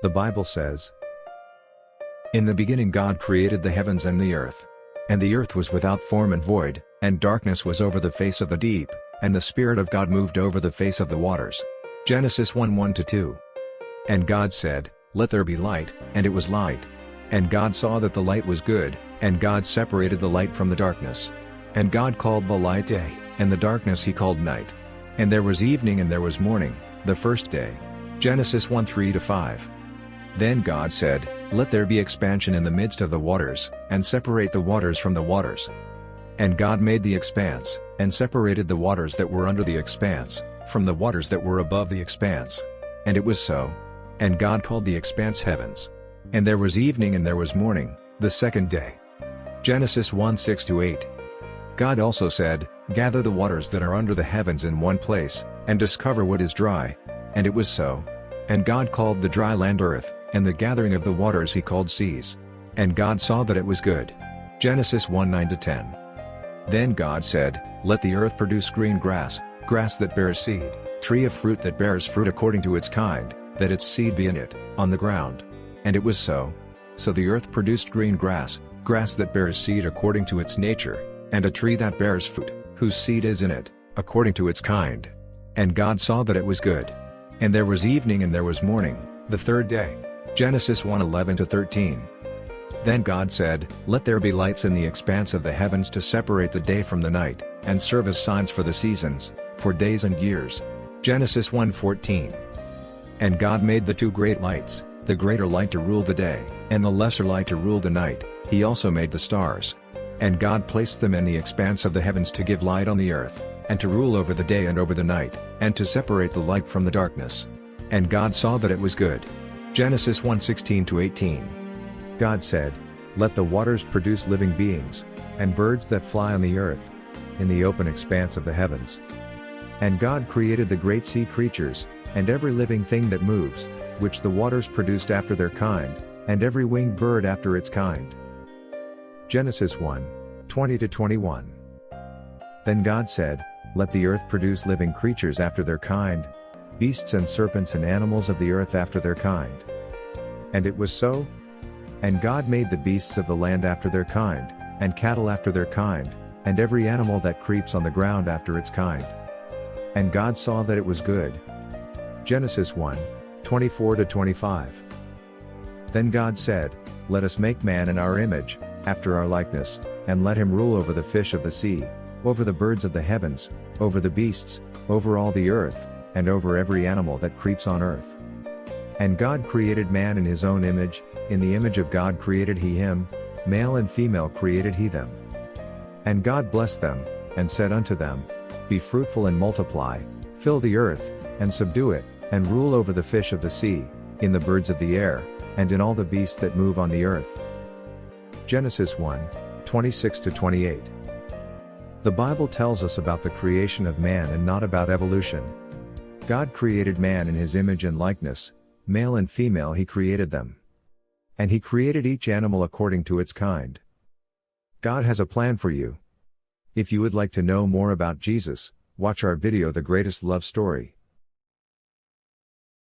The Bible says, "In the beginning God created the heavens and the earth. And the earth was without form and void, and darkness was over the face of the deep, and the Spirit of God moved over the face of the waters." Genesis 1:1-2. "And God said, Let there be light, and it was light. And God saw that the light was good, and God separated the light from the darkness. And God called the light day, and the darkness he called night. And there was evening and there was morning, the first day." Genesis 1:3-5. "Then God said, Let there be expansion in the midst of the waters, and separate the waters from the waters. And God made the expanse, and separated the waters that were under the expanse, from the waters that were above the expanse. And it was so. And God called the expanse heavens. And there was evening and there was morning, the second day." Genesis 1:6-8. "God also said, Gather the waters that are under the heavens in one place, and discover what is dry. And it was so. And God called the dry land earth, and the gathering of the waters he called seas. And God saw that it was good." Genesis 1:9-10. "Then God said, Let the earth produce green grass, grass that bears seed, tree of fruit that bears fruit according to its kind, that its seed be in it, on the ground. And it was so. So the earth produced green grass, grass that bears seed according to its nature, and a tree that bears fruit, whose seed is in it, according to its kind. And God saw that it was good. And there was evening and there was morning, the third day." Genesis 1:11-13. "Then God said, Let there be lights in the expanse of the heavens to separate the day from the night, and serve as signs for the seasons, for days and years." Genesis 1:14. "And God made the two great lights, the greater light to rule the day, and the lesser light to rule the night. He also made the stars. And God placed them in the expanse of the heavens to give light on the earth, and to rule over the day and over the night, and to separate the light from the darkness. And God saw that it was good." Genesis 1:16-18. "God said, Let the waters produce living beings, and birds that fly on the earth, in the open expanse of the heavens. And God created the great sea creatures, and every living thing that moves, which the waters produced after their kind, and every winged bird after its kind." Genesis 1:20-21. "Then God said, Let the earth produce living creatures after their kind, beasts and serpents and animals of the earth after their kind. And it was so. And God made the beasts of the land after their kind, and cattle after their kind, and every animal that creeps on the ground after its kind. And God saw that it was good." Genesis 1:24-25. "Then God said, Let us make man in our image, after our likeness, and let him rule over the fish of the sea, over the birds of the heavens, over the beasts, over all the earth, and over every animal that creeps on earth. And God created man in his own image, in the image of God created he him, male and female created he them. And God blessed them, and said unto them, Be fruitful and multiply, fill the earth, and subdue it, and rule over the fish of the sea, in the birds of the air, and in all the beasts that move on the earth." Genesis 1:26-28. The Bible tells us about the creation of man and not about evolution. God created man in his image and likeness, male and female he created them. And he created each animal according to its kind. God has a plan for you. If you would like to know more about Jesus, watch our video The Greatest Love Story.